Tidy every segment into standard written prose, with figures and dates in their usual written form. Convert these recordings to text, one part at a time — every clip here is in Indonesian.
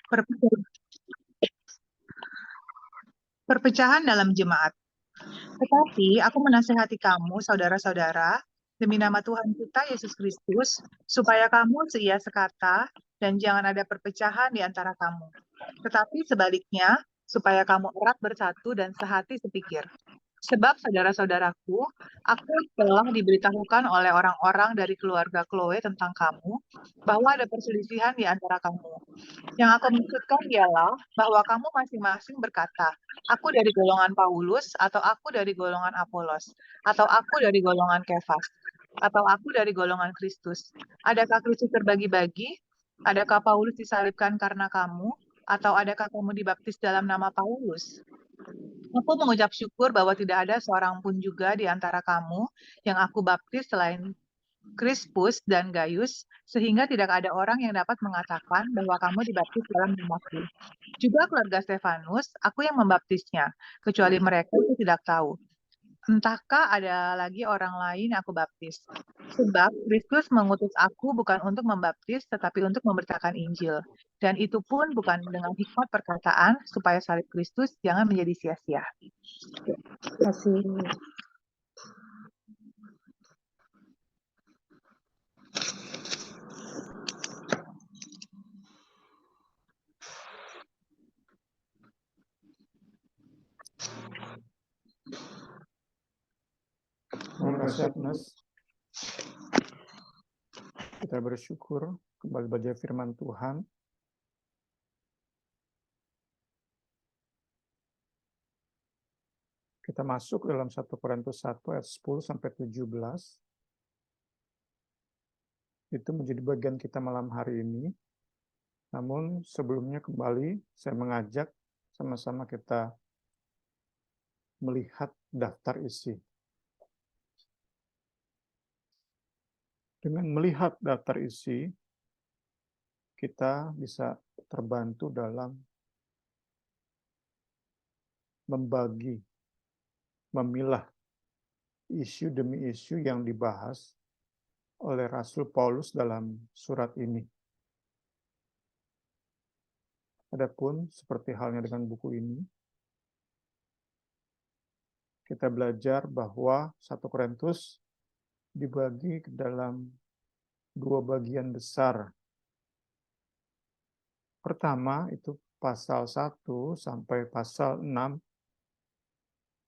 Perpe- Perpecahan dalam jemaat. Tetapi aku menasehati kamu, saudara-saudara, demi nama Tuhan kita Yesus Kristus, supaya kamu seia sekata dan jangan ada perpecahan di antara kamu. Tetapi sebaliknya, supaya kamu erat bersatu dan sehati sepikir. Sebab saudara-saudaraku, aku telah diberitahukan oleh orang-orang dari keluarga Chloe tentang kamu, bahwa ada perselisihan di antara kamu. Yang aku maksudkan ialah bahwa kamu masing-masing berkata, aku dari golongan Paulus, atau aku dari golongan Apolos, atau aku dari golongan Kefas, atau aku dari golongan Kristus. Adakah Kristus terbagi-bagi? Adakah Paulus disalibkan karena kamu? Atau adakah kamu dibaptis dalam nama Paulus? Aku mengucap syukur bahwa tidak ada seorang pun juga di antara kamu yang aku baptis selain Krispus dan Gaius, sehingga tidak ada orang yang dapat mengatakan bahwa kamu dibaptis dalam namaku. Juga keluarga Stefanus, aku yang membaptisnya, kecuali mereka itu tidak tahu. Entahkah ada lagi orang lain yang aku baptis? Sebab Kristus mengutus aku bukan untuk membaptis, tetapi untuk memberitakan Injil. Dan itu pun bukan dengan hikmat perkataan, supaya salib Kristus jangan menjadi sia-sia. Terima kasih. Terima kasih Agnes. Kita bersyukur kembali belajar firman Tuhan. Kita masuk dalam 1 Korintus 1 ayat 10 sampai 17. Itu menjadi bagian kita malam hari ini. Namun sebelumnya kembali saya mengajak sama-sama kita melihat daftar isi. Dengan melihat daftar isi, kita bisa terbantu dalam membagi, memilah isu demi isu yang dibahas oleh Rasul Paulus dalam surat ini. Adapun seperti halnya dengan buku ini, kita belajar bahwa 1 Korintus dibagi ke dalam dua bagian besar. Pertama itu pasal 1 sampai pasal 6.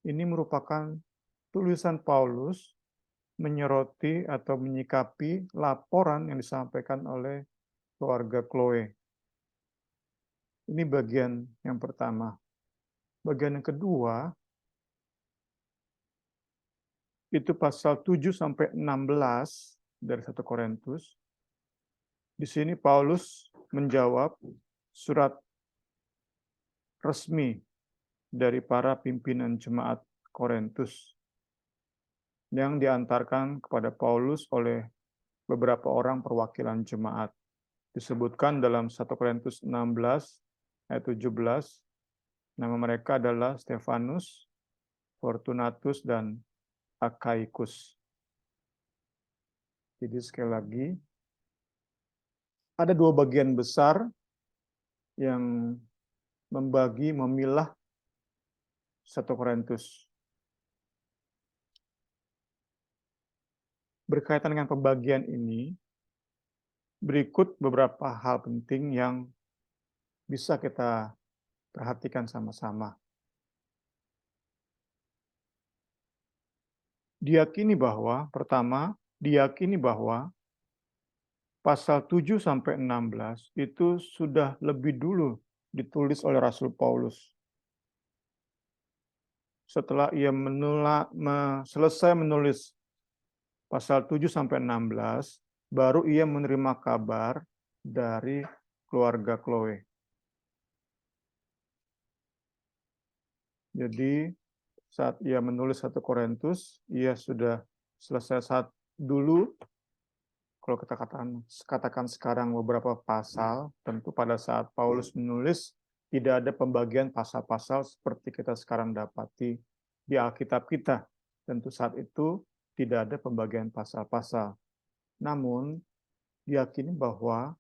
Ini merupakan tulisan Paulus menyoroti atau menyikapi laporan yang disampaikan oleh keluarga Chloe. Ini bagian yang pertama. Bagian yang kedua itu pasal 7 sampai 16 dari 1 Korintus. Di sini Paulus menjawab surat resmi dari para pimpinan jemaat Korintus yang diantarkan kepada Paulus oleh beberapa orang perwakilan jemaat. Disebutkan dalam 1 Korintus 16 ayat 17, nama mereka adalah Stefanus, Fortunatus, dan Akaikus. Jadi sekali lagi, ada dua bagian besar yang membagi, memilah 1 Korintus. Berkaitan dengan pembagian ini, berikut beberapa hal penting yang bisa kita perhatikan sama-sama. Diyakini bahwa pasal 7 sampai 16 itu sudah lebih dulu ditulis oleh Rasul Paulus. Setelah ia selesai menulis pasal 7 sampai 16, baru ia menerima kabar dari keluarga Chloe. Jadi saat ia menulis 1 Korintus, ia sudah selesai dulu. Kalau kita katakan sekarang beberapa pasal, tentu pada saat Paulus menulis, tidak ada pembagian pasal-pasal seperti kita sekarang dapati di Alkitab kita. Tentu saat itu tidak ada pembagian pasal-pasal. Namun, diyakini bahwa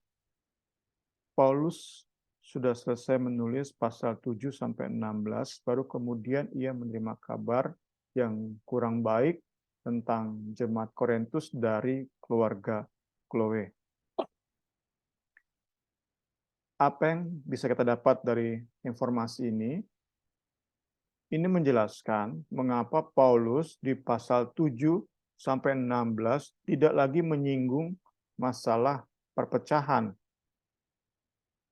Paulus sudah selesai menulis pasal 7 sampai 16, baru kemudian ia menerima kabar yang kurang baik tentang jemaat Korintus dari keluarga Chloe. Apa yang bisa kita dapat dari informasi ini? Ini menjelaskan mengapa Paulus di pasal 7 sampai 16 tidak lagi menyinggung masalah perpecahan.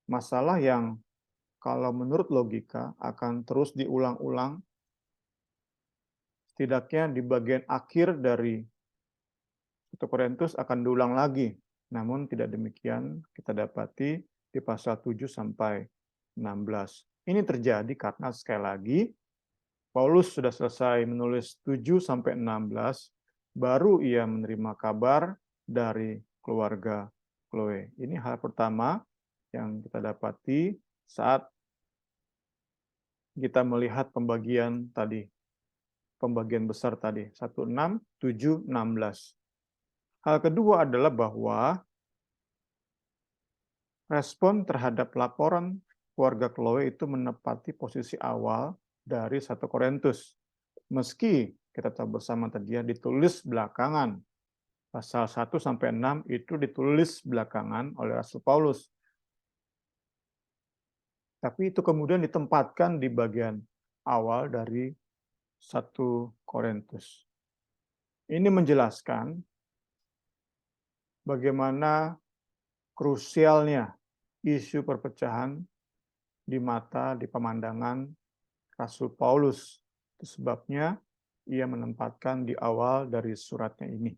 Masalah yang kalau menurut logika akan terus diulang-ulang, setidaknya di bagian akhir dari 1 Korintus akan diulang lagi. Namun tidak demikian kita dapati di pasal 7 sampai 16. Ini terjadi karena sekali lagi Paulus sudah selesai menulis 7 sampai 16, baru ia menerima kabar dari keluarga Chloe. Ini hal pertama yang kita dapati saat kita melihat pembagian tadi, pembagian besar tadi, 16, 7, 16. Hal kedua adalah bahwa respon terhadap laporan keluarga Chloe itu menepati posisi awal dari 1 Korintus. Meski kita tahu bersama tadi ya, ditulis belakangan. Pasal 1 sampai 6 itu ditulis belakangan oleh Rasul Paulus. Tapi itu kemudian ditempatkan di bagian awal dari 1 Korintus. Ini menjelaskan bagaimana krusialnya isu perpecahan di mata, di pemandangan Rasul Paulus. Itu sebabnya ia menempatkan di awal dari suratnya ini.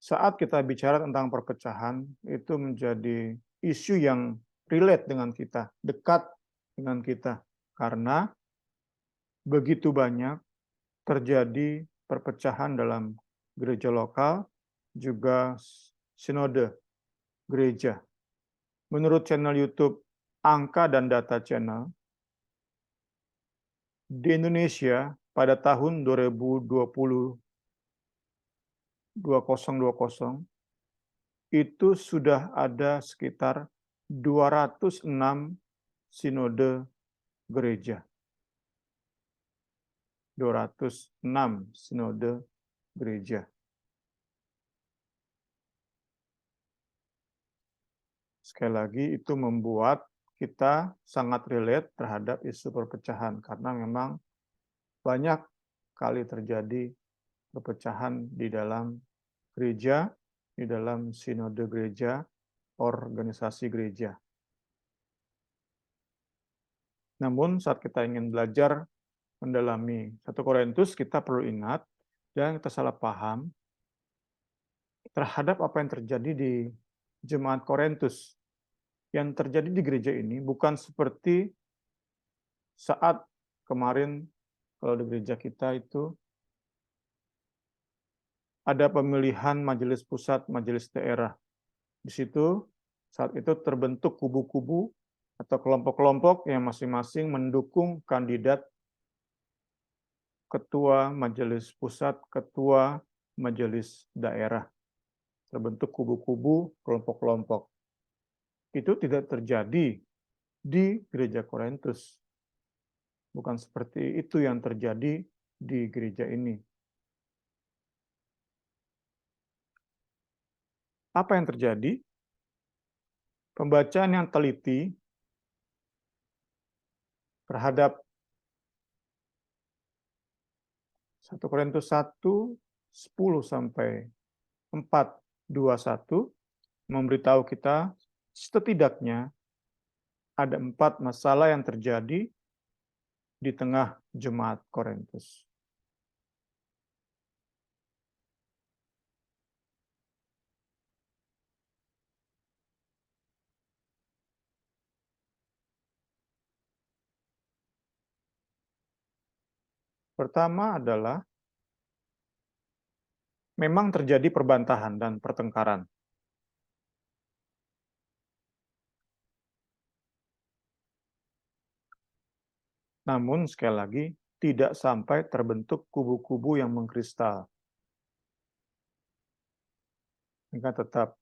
Saat kita bicara tentang perpecahan, itu menjadi isu yang relate dengan kita, dekat dengan kita. Karena begitu banyak terjadi perpecahan dalam gereja lokal, juga sinode gereja. Menurut channel YouTube Angka dan Data Channel, di Indonesia pada tahun 2020 itu sudah ada sekitar 206 sinode gereja. 206 sinode gereja. Sekali lagi itu membuat kita sangat relate terhadap isu perpecahan karena memang banyak kali terjadi perpecahan di dalam gereja, di dalam sinode gereja, organisasi gereja. Namun saat kita ingin belajar mendalami 1 Korintus, kita perlu ingat dan kita salah paham terhadap apa yang terjadi di jemaat Korintus. Yang terjadi di gereja ini bukan seperti saat kemarin kalau di gereja kita itu ada pemilihan majelis pusat, majelis daerah. Di situ saat itu terbentuk kubu-kubu atau kelompok-kelompok yang masing-masing mendukung kandidat ketua majelis pusat, ketua majelis daerah. Terbentuk kubu-kubu, kelompok-kelompok. Itu tidak terjadi di gereja Korintus. Bukan seperti itu yang terjadi di gereja ini. Apa yang terjadi? Pembacaan yang teliti terhadap 1 Korintus 1, 10 sampai 4, 21 memberitahu kita setidaknya ada 4 masalah yang terjadi di tengah jemaat Korintus. Pertama adalah memang terjadi perbantahan dan pertengkaran. Namun sekali lagi tidak sampai terbentuk kubu-kubu yang mengkristal. Mereka tetap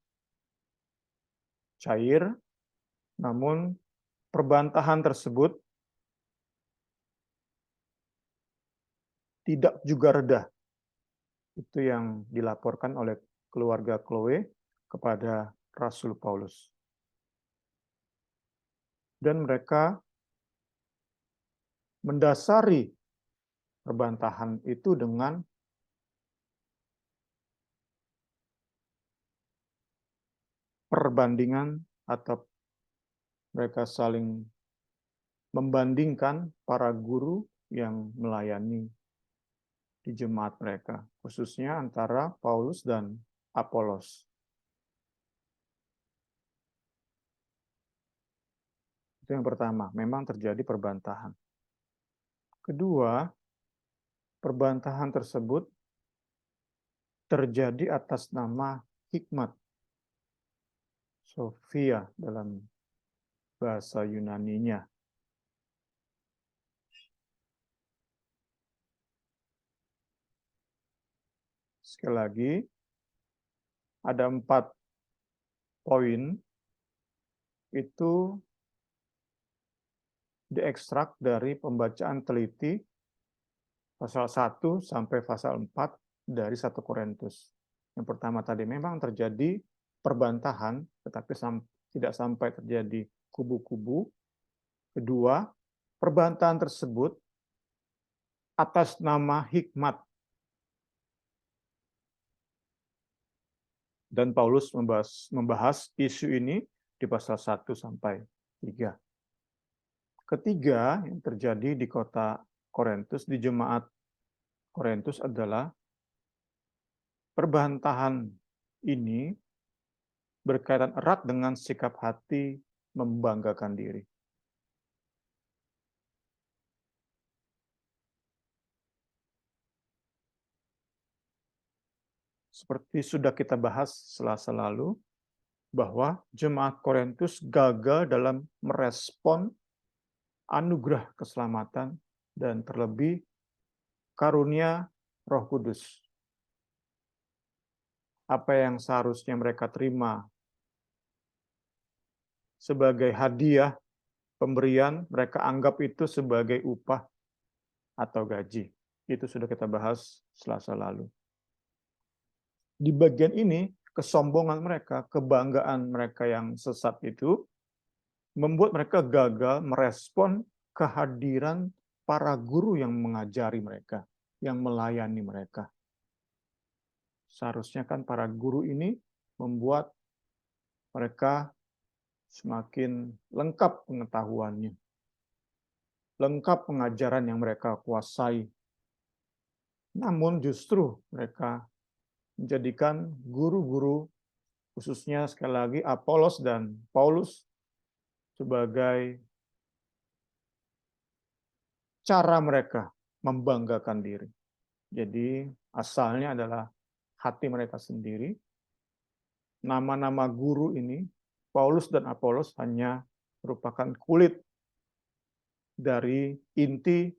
cair, namun perbantahan tersebut tidak juga reda. Itu yang dilaporkan oleh keluarga Chloe kepada Rasul Paulus. Dan mereka mendasari perbantahan itu dengan perbandingan atau mereka saling membandingkan para guru yang melayani di jemaat mereka, khususnya antara Paulus dan Apolos. Itu yang pertama, memang terjadi perbantahan. Kedua, perbantahan tersebut terjadi atas nama hikmat, Sophia dalam bahasa Yunaninya. Sekali lagi, ada 4 poin itu diekstrak dari pembacaan teliti pasal 1 sampai pasal 4 dari 1 Korintus. Yang pertama tadi memang terjadi perbantahan, tetapi tidak sampai terjadi kubu-kubu. Kedua, perbantahan tersebut atas nama hikmat. Dan Paulus membahas isu ini di pasal 1 sampai 3. Ketiga, yang terjadi di kota Korintus, di jemaat Korintus adalah perbantahan ini berkaitan erat dengan sikap hati membanggakan diri. Seperti sudah kita bahas Selasa lalu, bahwa jemaat Korintus gagal dalam merespon anugerah keselamatan dan terlebih karunia Roh Kudus. Apa yang seharusnya mereka terima sebagai hadiah, pemberian, mereka anggap itu sebagai upah atau gaji. Itu sudah kita bahas Selasa lalu. Di bagian ini, kesombongan mereka, kebanggaan mereka yang sesat itu, membuat mereka gagal merespon kehadiran para guru yang mengajari mereka, yang melayani mereka. Seharusnya kan para guru ini membuat mereka semakin lengkap pengetahuannya, lengkap pengajaran yang mereka kuasai. Namun justru mereka menjadikan guru-guru, khususnya sekali lagi Apolos dan Paulus, sebagai cara mereka membanggakan diri. Jadi asalnya adalah hati mereka sendiri. Nama-nama guru ini, Paulus dan Apolos, hanya merupakan kulit dari inti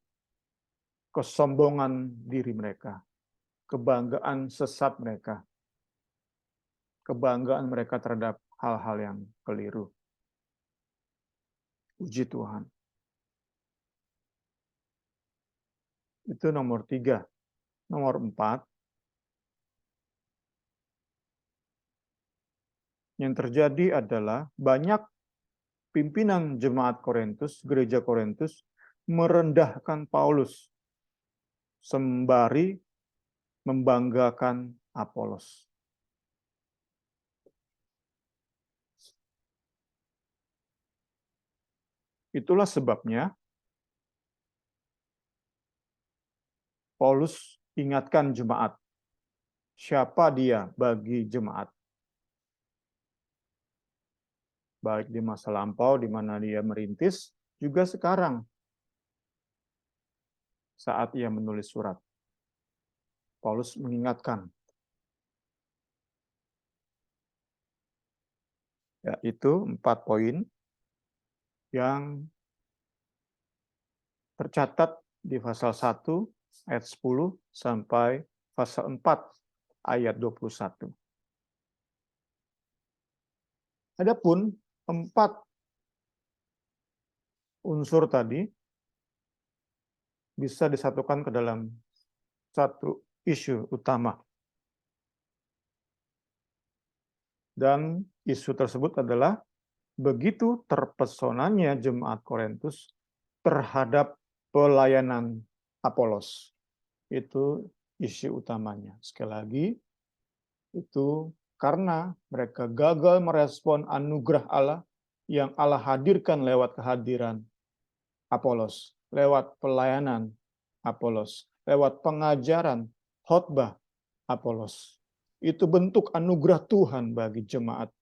kesombongan diri mereka, kebanggaan sesat mereka, kebanggaan mereka terhadap hal-hal yang keliru. Puji Tuhan. Itu nomor 3. Nomor 4, yang terjadi adalah banyak pimpinan jemaat Korintus, gereja Korintus, merendahkan Paulus sembari membanggakan Apolos. Itulah sebabnya Paulus ingatkan jemaat, siapa dia bagi jemaat. Baik di masa lampau di mana dia merintis, juga sekarang saat ia menulis surat. Paulus mengingatkan, yaitu 4 poin yang tercatat di pasal 1 ayat 10 sampai pasal 4 ayat 21. Adapun 4 unsur tadi bisa disatukan ke dalam satu isu utama. Dan isu tersebut adalah begitu terpesonanya jemaat Korintus terhadap pelayanan Apolos. Itu isu utamanya. Sekali lagi, itu karena mereka gagal merespon anugerah Allah yang Allah hadirkan lewat kehadiran Apolos, lewat pelayanan Apolos, lewat pengajaran khotbah Apolos. Itu bentuk anugerah Tuhan bagi jemaat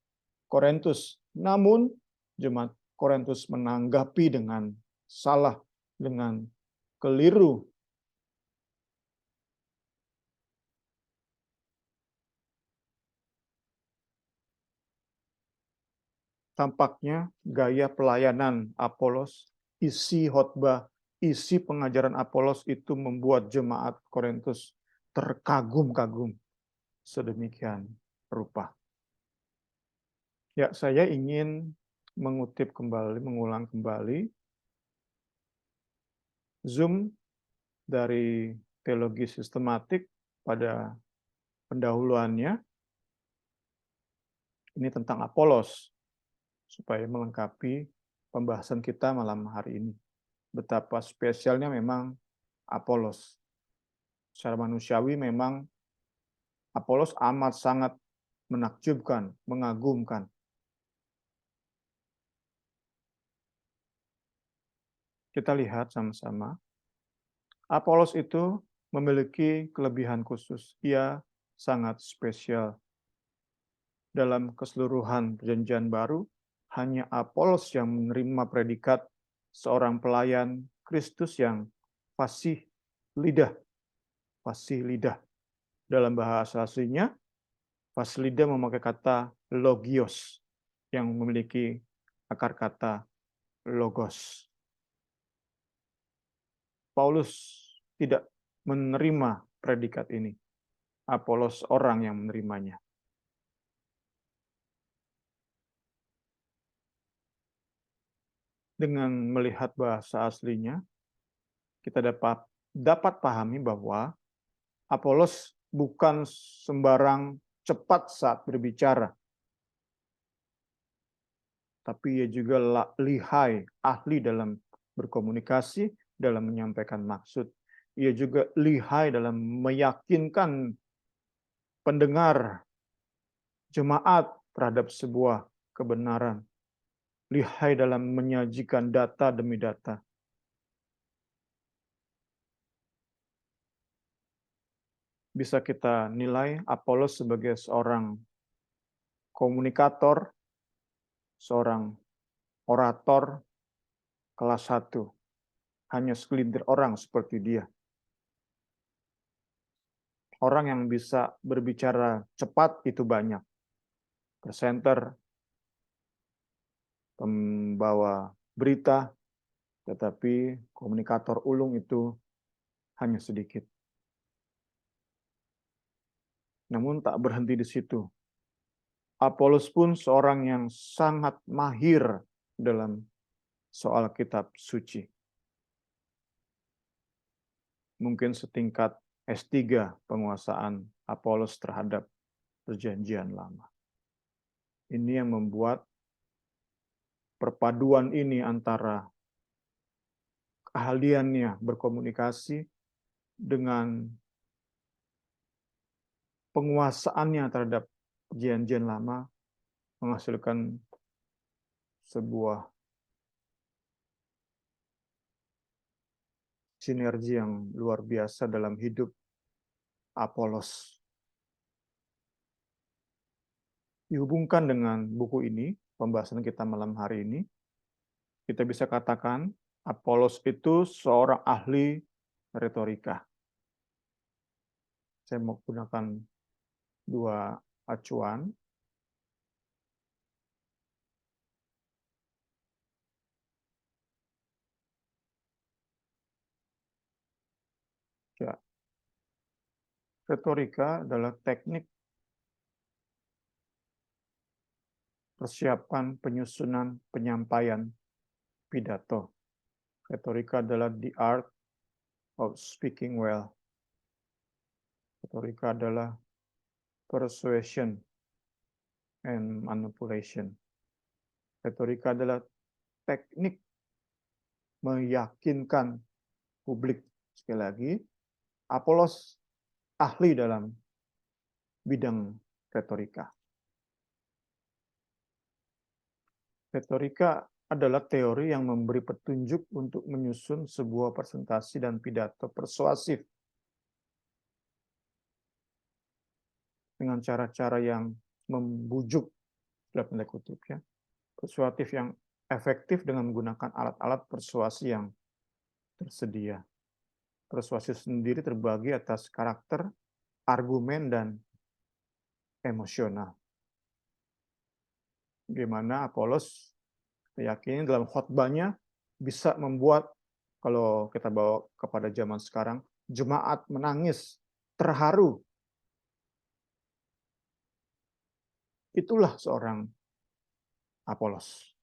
Korintus. Namun jemaat Korintus menanggapi dengan salah, dengan keliru. Tampaknya gaya pelayanan Apolos, isi khotbah, isi pengajaran Apolos itu membuat jemaat Korintus terkagum-kagum sedemikian rupa. Ya, saya ingin mengulang kembali zoom dari teologi sistematik pada pendahuluannya. Ini tentang Apolos, supaya melengkapi pembahasan kita malam hari ini. Betapa spesialnya memang Apolos. Secara manusiawi memang Apolos amat sangat menakjubkan, mengagumkan. Kita lihat sama-sama. Apolos itu memiliki kelebihan khusus. Ia sangat spesial. Dalam keseluruhan perjanjian baru, hanya Apolos yang menerima predikat seorang pelayan Kristus yang fasih lidah. Fasih lidah. Dalam bahasa aslinya, fasih lidah memakai kata logios, yang memiliki akar kata logos. Paulus tidak menerima predikat ini. Apolos orang yang menerimanya. Dengan melihat bahasa aslinya, kita dapat pahami bahwa Apolos bukan sembarang cepat saat berbicara, tapi ia juga lihai, ahli dalam berkomunikasi, dalam menyampaikan maksud. Ia juga lihai dalam meyakinkan pendengar, jemaat terhadap sebuah kebenaran. Lihai dalam menyajikan data demi data. Bisa kita nilai Apolos sebagai seorang komunikator, seorang orator kelas 1. Hanya segelintir orang seperti dia. Orang yang bisa berbicara cepat itu banyak. Presenter, pembawa berita, tetapi komunikator ulung itu hanya sedikit. Namun tak berhenti di situ. Apolos pun seorang yang sangat mahir dalam soal kitab suci. Mungkin setingkat S3 penguasaan Apolos terhadap perjanjian lama. Ini yang membuat perpaduan ini antara keahliannya berkomunikasi dengan penguasaannya terhadap perjanjian lama menghasilkan sebuah sinergi yang luar biasa dalam hidup Apolos. Dihubungkan dengan buku ini, pembahasan kita malam hari ini, kita bisa katakan Apolos itu seorang ahli retorika. Saya mau gunakan 2 acuan. Ya. Retorika adalah teknik persiapan, penyusunan, penyampaian pidato. Retorika adalah the art of speaking well. Retorika adalah persuasion and manipulation. Retorika adalah teknik meyakinkan publik. Sekali lagi, Apolos ahli dalam bidang retorika. Retorika adalah teori yang memberi petunjuk untuk menyusun sebuah presentasi dan pidato persuasif dengan cara-cara yang membujuk, dalam tanda kutip ya, persuasif yang efektif dengan menggunakan alat-alat persuasi yang tersedia. Persuasi sendiri terbagi atas karakter, argumen, dan emosional. Bagaimana Apolos meyakini dalam khotbahnya bisa membuat, kalau kita bawa kepada zaman sekarang, jemaat menangis, terharu. Itulah seorang Apolos.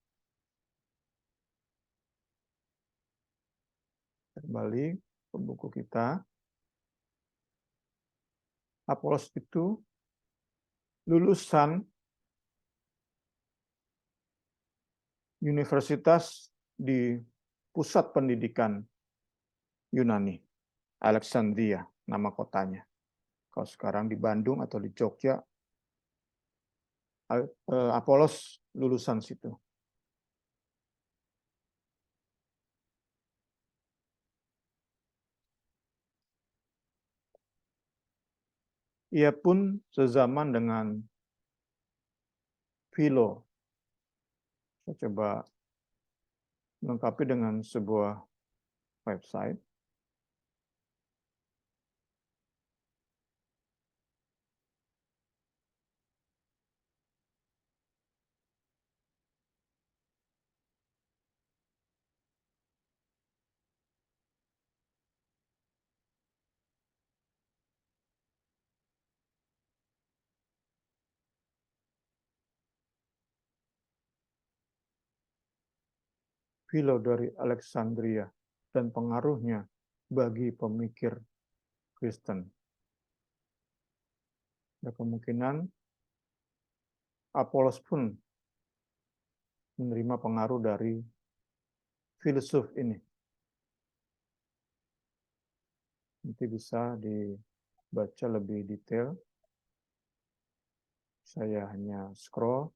Kembali ke buku kita. Apolos itu lulusan universitas di pusat pendidikan Yunani, Alexandria, nama kotanya. Kalau sekarang di Bandung atau di Jogja, Apolos lulusan situ. Ia pun sezaman dengan Philo. Saya coba melengkapi dengan sebuah website. Philo dari Alexandria dan pengaruhnya bagi pemikir Kristen. Ada kemungkinan Apolos pun menerima pengaruh dari filsuf ini. Nanti bisa dibaca lebih detail. Saya hanya scroll.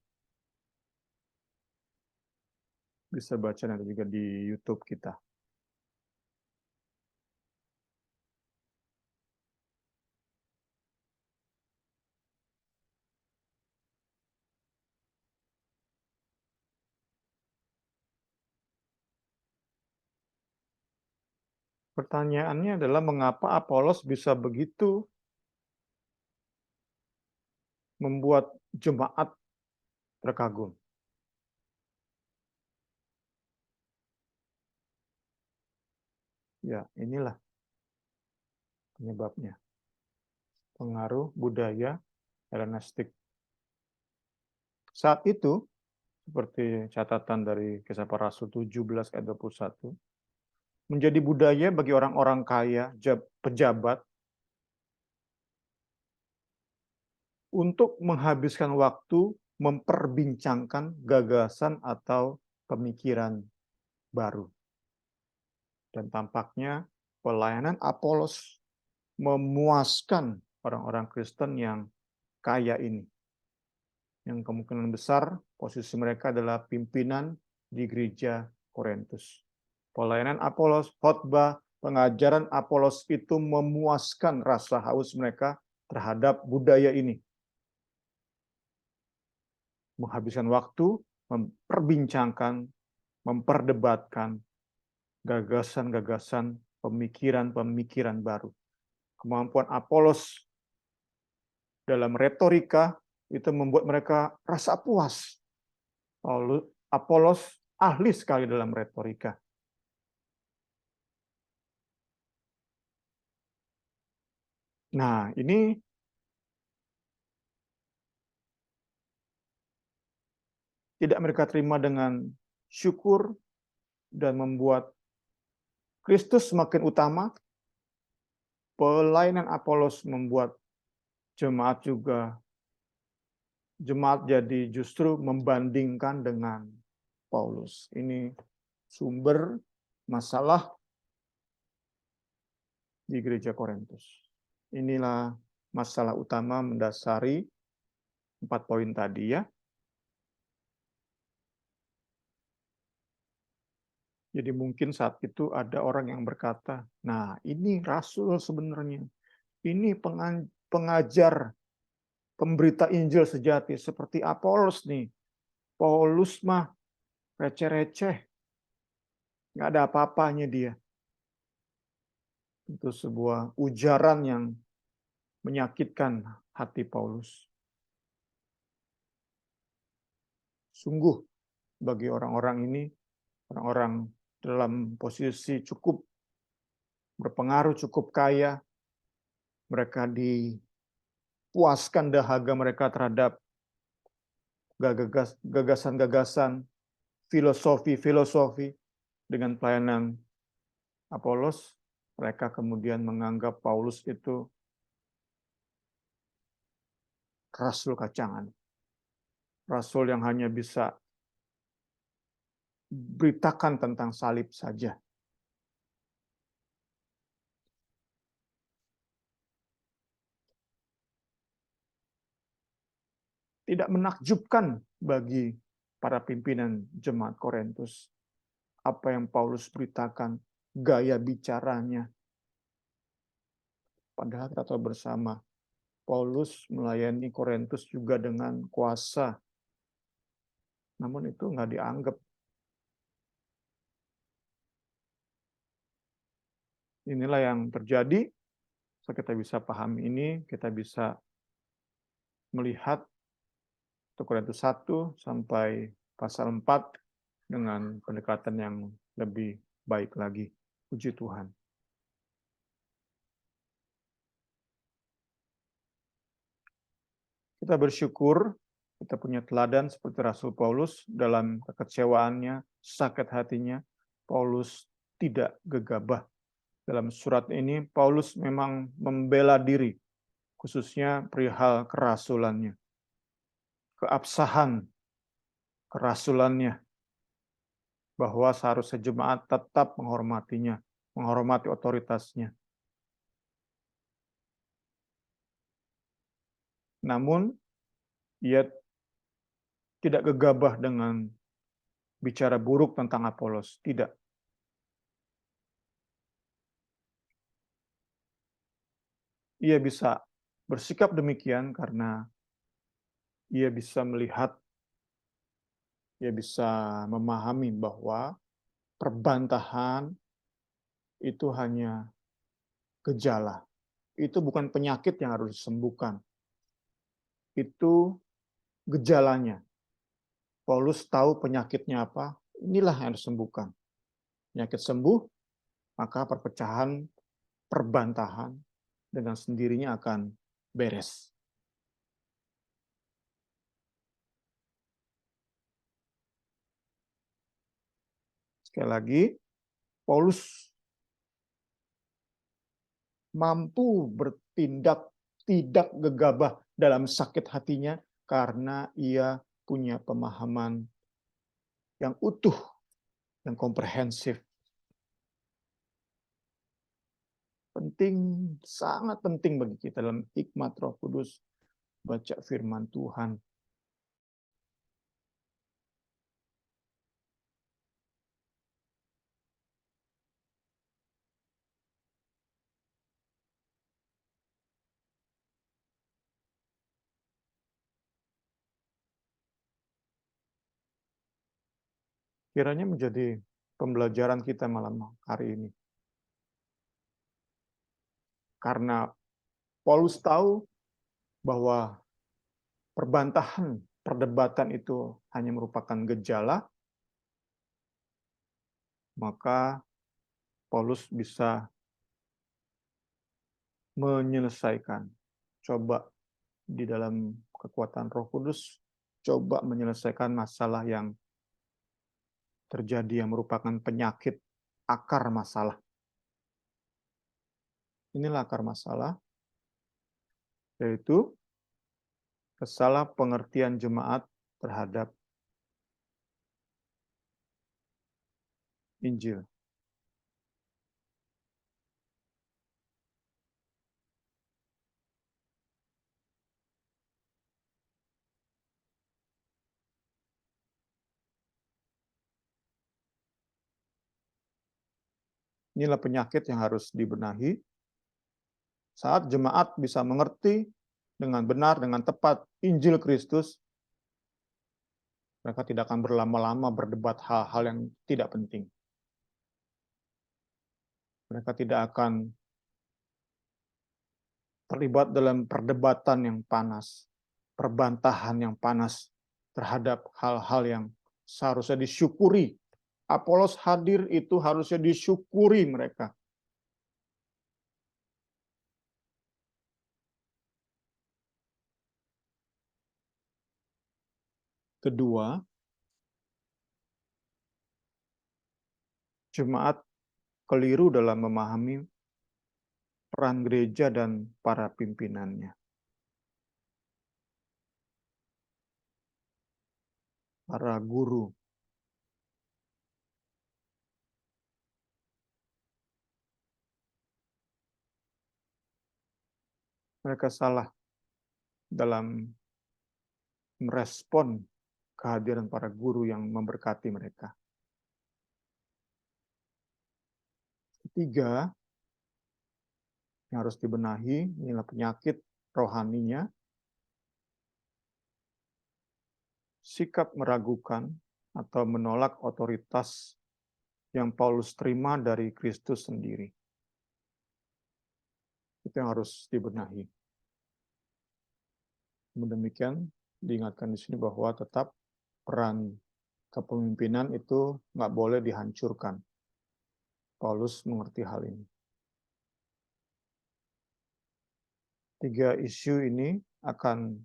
Bisa baca nanti juga di YouTube kita. Pertanyaannya adalah mengapa Apolos bisa begitu membuat jemaat terkagum. Ya, inilah penyebabnya. Pengaruh budaya Helenistik. Saat itu, seperti catatan dari Kisah Para Rasul 17 ayat 21, menjadi budaya bagi orang-orang kaya, pejabat, untuk menghabiskan waktu memperbincangkan gagasan atau pemikiran baru. Dan tampaknya pelayanan Apolos memuaskan orang-orang Kristen yang kaya ini. Yang kemungkinan besar posisi mereka adalah pimpinan di gereja Korintus. Pelayanan Apolos, khotbah, pengajaran Apolos itu memuaskan rasa haus mereka terhadap budaya ini. Menghabiskan waktu, memperbincangkan, memperdebatkan gagasan-gagasan, pemikiran-pemikiran baru. Kemampuan Apolos dalam retorika itu membuat mereka rasa puas. Apolos ahli sekali dalam retorika. Nah, ini tidak mereka terima dengan syukur dan membuat Kristus semakin utama, pelayanan Apolos membuat jemaat jadi justru membandingkan dengan Paulus. Ini sumber masalah di gereja Korintus. Inilah masalah utama mendasari 4 poin tadi ya. Jadi mungkin saat itu ada orang yang berkata, nah ini rasul sebenarnya. Ini pengajar, pemberita Injil sejati seperti Apolos nih. Paulus mah receh-receh. Nggak ada apa-apanya dia. Itu sebuah ujaran yang menyakitkan hati Paulus. Sungguh bagi orang-orang ini, orang-orang dalam posisi cukup berpengaruh, cukup kaya, mereka dipuaskan dahaga mereka terhadap gagasan-gagasan, filosofi dengan pelayanan Apolos. Mereka kemudian menganggap Paulus itu rasul kacangan. Rasul yang hanya bisa beritakan tentang salib saja. Tidak menakjubkan bagi para pimpinan jemaat Korintus. Apa yang Paulus beritakan, gaya bicaranya. Padahal kita tahu bersama, Paulus melayani Korintus juga dengan kuasa. Namun itu nggak dianggap. Inilah yang terjadi. So, kita bisa pahami ini, kita bisa melihat 1 Korintus 1 sampai pasal 4 dengan pendekatan yang lebih baik lagi. Puji Tuhan. Kita bersyukur kita punya teladan seperti Rasul Paulus dalam kekecewaannya, sakit hatinya. Paulus tidak gegabah. Dalam surat ini, Paulus memang membela diri, khususnya perihal kerasulannya, keabsahan kerasulannya, bahwa seharusnya jemaat tetap menghormatinya, menghormati otoritasnya. Namun, ia tidak gegabah dengan bicara buruk tentang Apolos. Tidak. Ia bisa bersikap demikian karena ia bisa melihat, ia bisa memahami bahwa perbantahan itu hanya gejala. Itu bukan penyakit yang harus disembuhkan. Itu gejalanya. Paulus tahu penyakitnya apa, inilah yang disembuhkan. Penyakit sembuh, maka perpecahan, perbantahan dengan sendirinya akan beres. Sekali lagi, Paulus mampu bertindak tidak gegabah dalam sakit hatinya karena ia punya pemahaman yang utuh, yang komprehensif. Penting, sangat penting bagi kita dalam hikmat Roh Kudus baca firman Tuhan. Kiranya menjadi pembelajaran kita malam hari ini. Karena Paulus tahu bahwa perbantahan, perdebatan itu hanya merupakan gejala, maka Paulus bisa menyelesaikan. Coba di dalam kekuatan Roh Kudus, coba menyelesaikan masalah yang terjadi, yang merupakan penyakit akar masalah. Inilah akar masalah, yaitu kesalah pengertian jemaat terhadap Injil. Inilah penyakit yang harus dibenahi. Saat jemaat bisa mengerti dengan benar, dengan tepat Injil Kristus, mereka tidak akan berlama-lama berdebat hal-hal yang tidak penting. Mereka tidak akan terlibat dalam perdebatan yang panas, perbantahan yang panas terhadap hal-hal yang seharusnya disyukuri. Apolos hadir itu harusnya disyukuri mereka. Kedua, jemaat keliru dalam memahami peran gereja dan para pimpinannya. Para guru. Mereka salah dalam merespon kehadiran para guru yang memberkati mereka. Ketiga, yang harus dibenahi, inilah penyakit rohaninya, sikap meragukan atau menolak otoritas yang Paulus terima dari Kristus sendiri. Itu yang harus dibenahi. Demikian, diingatkan di sini bahwa tetap peran kepemimpinan itu nggak boleh dihancurkan. Paulus mengerti hal ini. 3 isu ini akan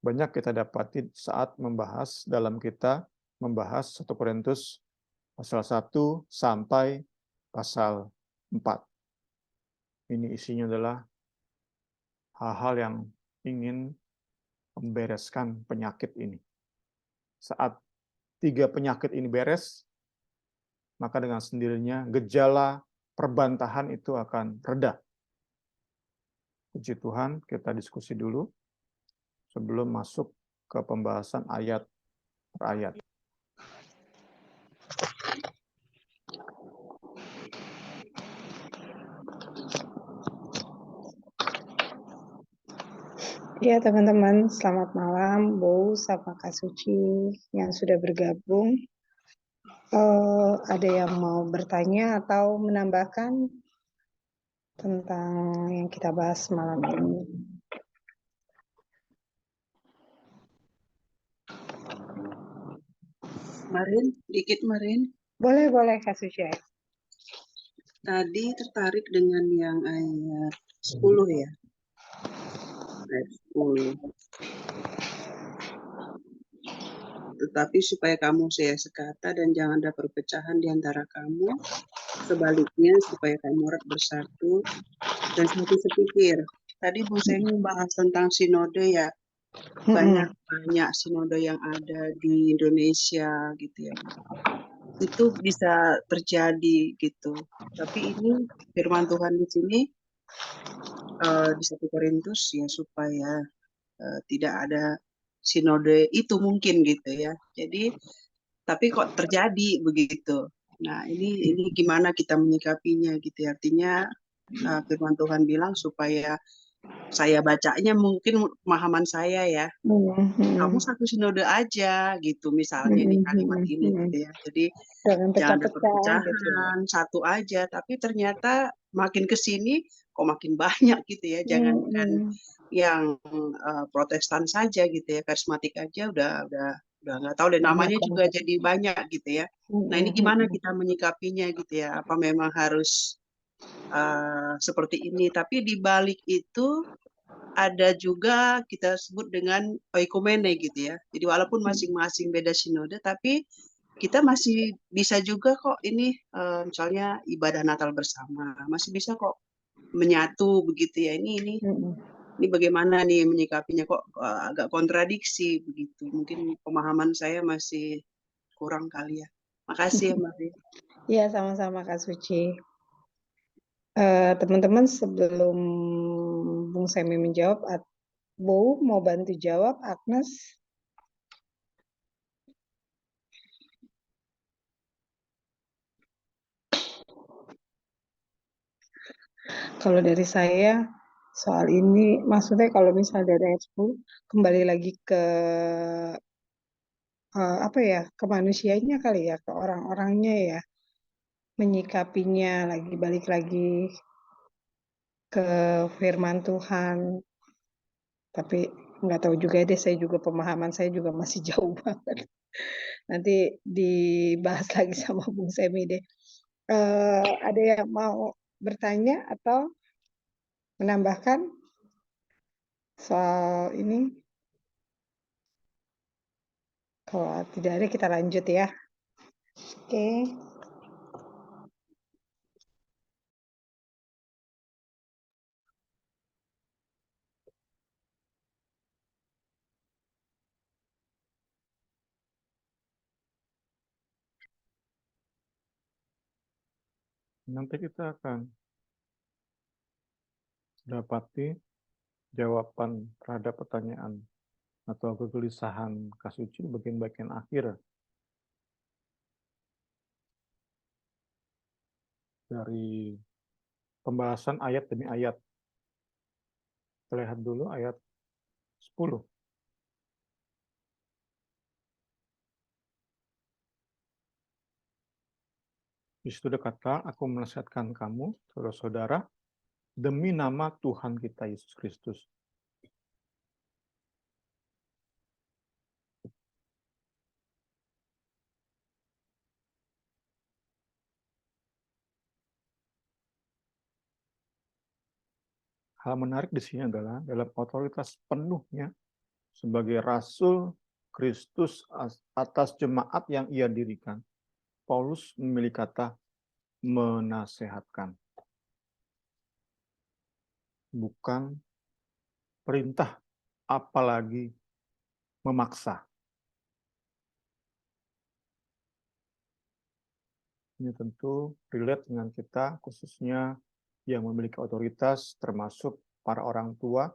banyak kita dapati saat membahas 1 Korintus pasal 1 sampai pasal 4. Ini isinya adalah hal-hal yang ingin membereskan penyakit ini. Saat 3 penyakit ini beres, maka dengan sendirinya gejala perbantahan itu akan reda. Puji Tuhan, kita diskusi dulu sebelum masuk ke pembahasan ayat per ayat. Ya teman-teman, selamat malam, Bu, sama Kak Suci yang sudah bergabung. Ada yang mau bertanya atau menambahkan tentang yang kita bahas malam ini? Marin. Boleh Kak Suci. Tadi tertarik dengan yang ayat 10 ya. Ayat 10. Tetapi supaya kamu sekata dan jangan ada perpecahan di antara kamu. Sebaliknya supaya kamu erat bersatu dan satu sepikir. Tadi Bu Seni bahas tentang sinode ya. Banyak sinode yang ada di Indonesia gitu ya. Itu bisa terjadi gitu. Tapi ini firman Tuhan di sini di 1 Korintus ya supaya tidak ada sinode itu mungkin gitu ya. Jadi tapi kok terjadi begitu. Nah, ini gimana kita menyikapinya gitu ya. Artinya firman Tuhan bilang supaya saya bacanya mungkin pemahaman saya ya. Kamu satu sinode aja gitu misalnya nih kalimat ini gitu ya. Jadi jangan ada perpecahan gitu ya. Satu aja, tapi ternyata makin ke sini kok makin banyak gitu ya. Jangankan yang Protestan saja gitu ya, karismatik aja udah nggak tahu deh namanya juga jadi banyak gitu ya. Nah ini gimana kita menyikapinya gitu ya? Apa memang harus seperti ini? Tapi di balik itu ada juga kita sebut dengan oikumene gitu ya. Jadi walaupun masing-masing beda sinode, tapi kita masih bisa juga kok ini misalnya ibadah Natal bersama, masih bisa kok menyatu begitu ya. Ini bagaimana nih menyikapinya, kok agak kontradiksi begitu. Mungkin pemahaman saya masih kurang kali ya. Makasih ya Mbak Ria. Iya, sama-sama Kak Suci. Teman-teman, sebelum Bung Semi menjawab, Bu mau bantu jawab, Agnes? Kalau dari saya, soal ini, maksudnya kalau misalnya dari ayat 10, kembali lagi ke apa ya, ke manusianya kali ya, ke orang-orangnya ya, menyikapinya lagi, balik lagi ke firman Tuhan. Tapi nggak tahu juga deh, saya juga pemahaman saya juga masih jauh banget. Nanti dibahas lagi sama Bung Semi deh. Ada yang mau bertanya atau menambahkan soal ini? Kalau tidak ada, kita lanjut ya. Oke. Nanti kita akan dapati jawaban terhadap pertanyaan atau kegelisahan Kak Suci bagian-bagian akhir dari pembahasan ayat demi ayat. Kita lihat dulu ayat 10. Di situ ada kata, aku menasihatkan kamu, saudara-saudara, demi nama Tuhan kita Yesus Kristus. Hal menarik di sini adalah dalam otoritas penuhnya sebagai Rasul Kristus atas jemaat yang ia dirikan, Paulus memilih kata menasehatkan. Bukan perintah, apalagi memaksa. Ini tentu relate dengan kita, khususnya yang memiliki otoritas, termasuk para orang tua,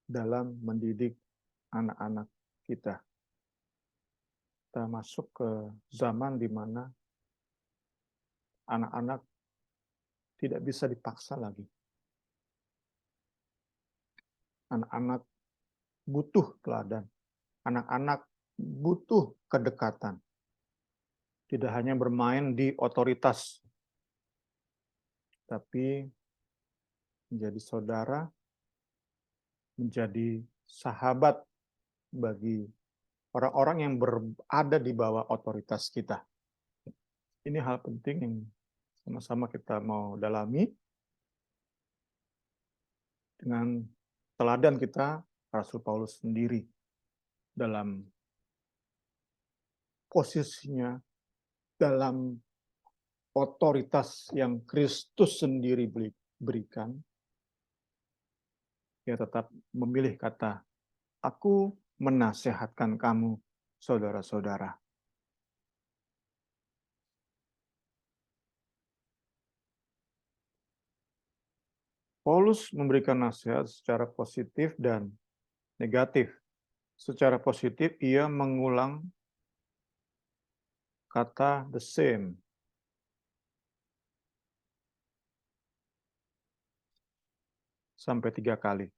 dalam mendidik anak-anak kita. Kita masuk ke zaman di mana anak-anak tidak bisa dipaksa lagi. Anak-anak butuh teladan. Anak-anak butuh kedekatan. Tidak hanya bermain di otoritas, tapi menjadi saudara, menjadi sahabat bagi orang-orang yang berada di bawah otoritas kita. Ini hal penting yang sama-sama kita mau dalami dengan teladan kita, Rasul Paulus sendiri, dalam posisinya, dalam otoritas yang Kristus sendiri berikan, dia tetap memilih kata, aku menasehatkan kamu, saudara-saudara. Paulus memberikan nasihat secara positif dan negatif. Secara positif, ia mengulang kata the same. Sampai 3 kali.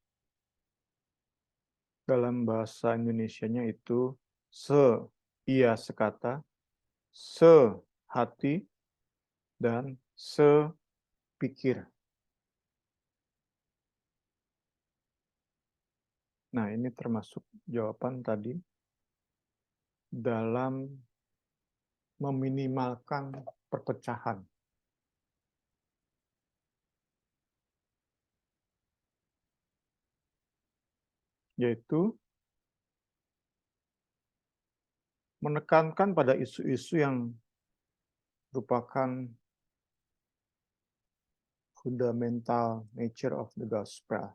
Dalam bahasa Indonesianya itu ia sekata, sehati, dan sepikir. Nah, ini termasuk jawaban tadi dalam meminimalkan perpecahan. yaitu menekankan pada isu-isu yang merupakan fundamental nature of the gospel.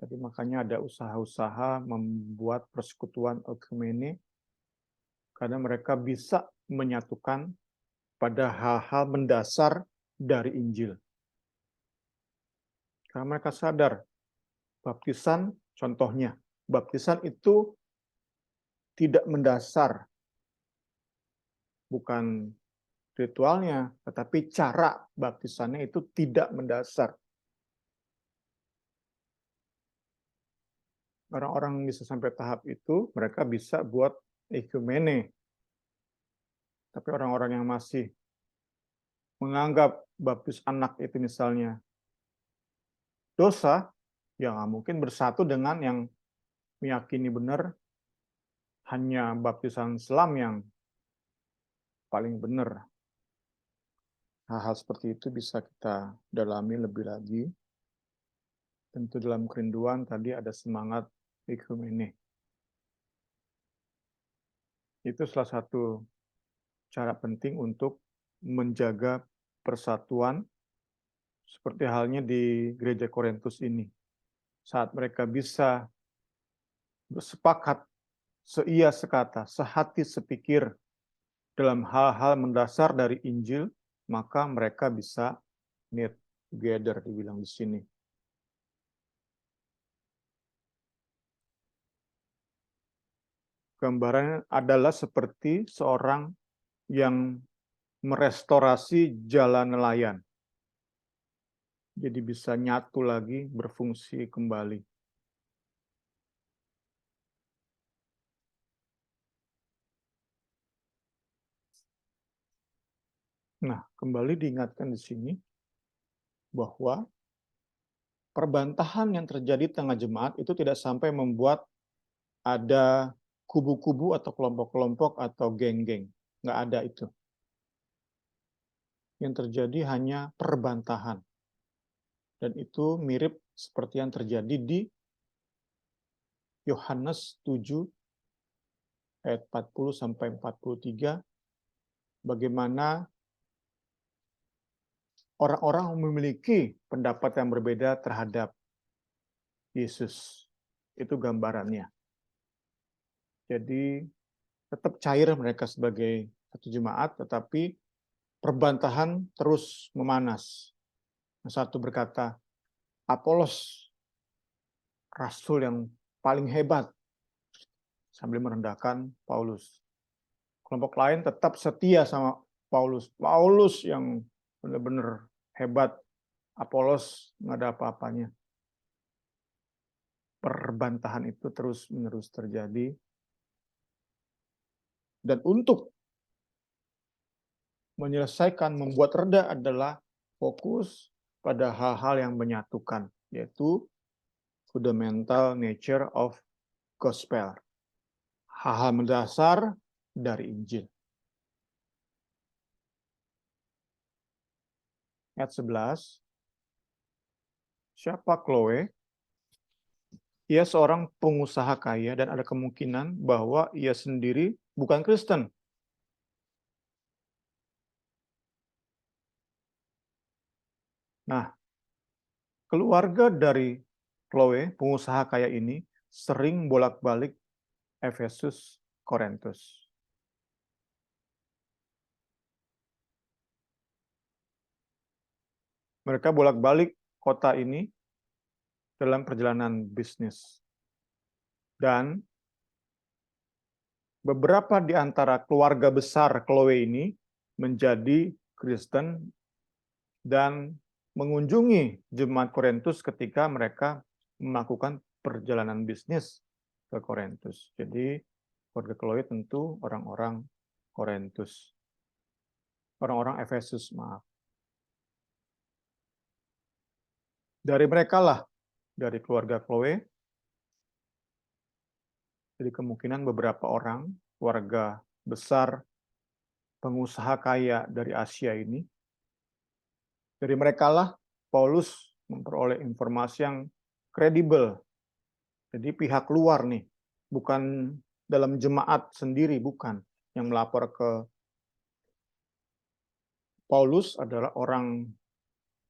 Jadi makanya ada usaha-usaha membuat persekutuan ekumene karena mereka bisa menyatukan pada hal-hal mendasar dari Injil. Karena mereka sadar baptisan, contohnya, baptisan itu tidak mendasar, bukan ritualnya, tetapi cara baptisannya itu tidak mendasar. Orang-orang bisa sampai tahap itu, mereka bisa buat ekumene. Tapi orang-orang yang masih menganggap baptis anak itu misalnya dosa, ya nggak mungkin bersatu dengan yang meyakini benar hanya baptisan Islam yang paling benar. Hal-hal seperti itu bisa kita dalami lebih lagi. Tentu dalam kerinduan tadi ada semangat ekumene. Itu salah satu cara penting untuk menjaga persatuan seperti halnya di gereja Korintus ini. Saat mereka bisa bersepakat, seia sekata, sehati sepikir dalam hal-hal mendasar dari Injil, maka mereka bisa knit together, dibilang di sini. Gambarannya adalah seperti seorang yang merestorasi jalan nelayan. Jadi bisa nyatu lagi, berfungsi kembali. Nah, kembali diingatkan di sini bahwa perbantahan yang terjadi di tengah jemaat itu tidak sampai membuat ada kubu-kubu atau kelompok-kelompok atau geng-geng. Nggak ada itu. Yang terjadi hanya perbantahan. Dan itu mirip seperti yang terjadi di Yohanes 7 ayat 40 sampai 43, bagaimana orang-orang memiliki pendapat yang berbeda terhadap Yesus. Itu gambarannya. Jadi tetap cair mereka sebagai satu jemaat, tetapi perbantahan terus memanas. Satu berkata, Apolos, rasul yang paling hebat, sambil merendahkan Paulus. Kelompok lain tetap setia sama Paulus. Paulus yang benar-benar hebat, Apolos nggak ada apa-apanya. Perbantahan itu terus-menerus terjadi. Dan untuk menyelesaikan, membuat reda adalah fokus pada hal-hal yang menyatukan, yaitu fundamental nature of gospel. Hal-hal mendasar dari Injil. Ayat 11. Siapa Chloe? Ia seorang pengusaha kaya dan ada kemungkinan bahwa ia sendiri bukan Kristen. Nah, keluarga dari Chloe, pengusaha kaya ini, sering bolak-balik Efesus, Korintus. Mereka bolak-balik kota ini dalam perjalanan bisnis. Dan beberapa di antara keluarga besar Chloe ini menjadi Kristen dan mengunjungi jemaat Korintus ketika mereka melakukan perjalanan bisnis ke Korintus. Jadi keluarga Chloe tentu orang-orang Korintus. Orang-orang Efesus, maaf. Dari mereka lah, dari keluarga Chloe, jadi kemungkinan beberapa orang, keluarga besar, pengusaha kaya dari Asia ini, dari mereka lah Paulus memperoleh informasi yang kredibel. Jadi pihak luar nih, bukan dalam jemaat sendiri, bukan. Yang melapor ke Paulus adalah orang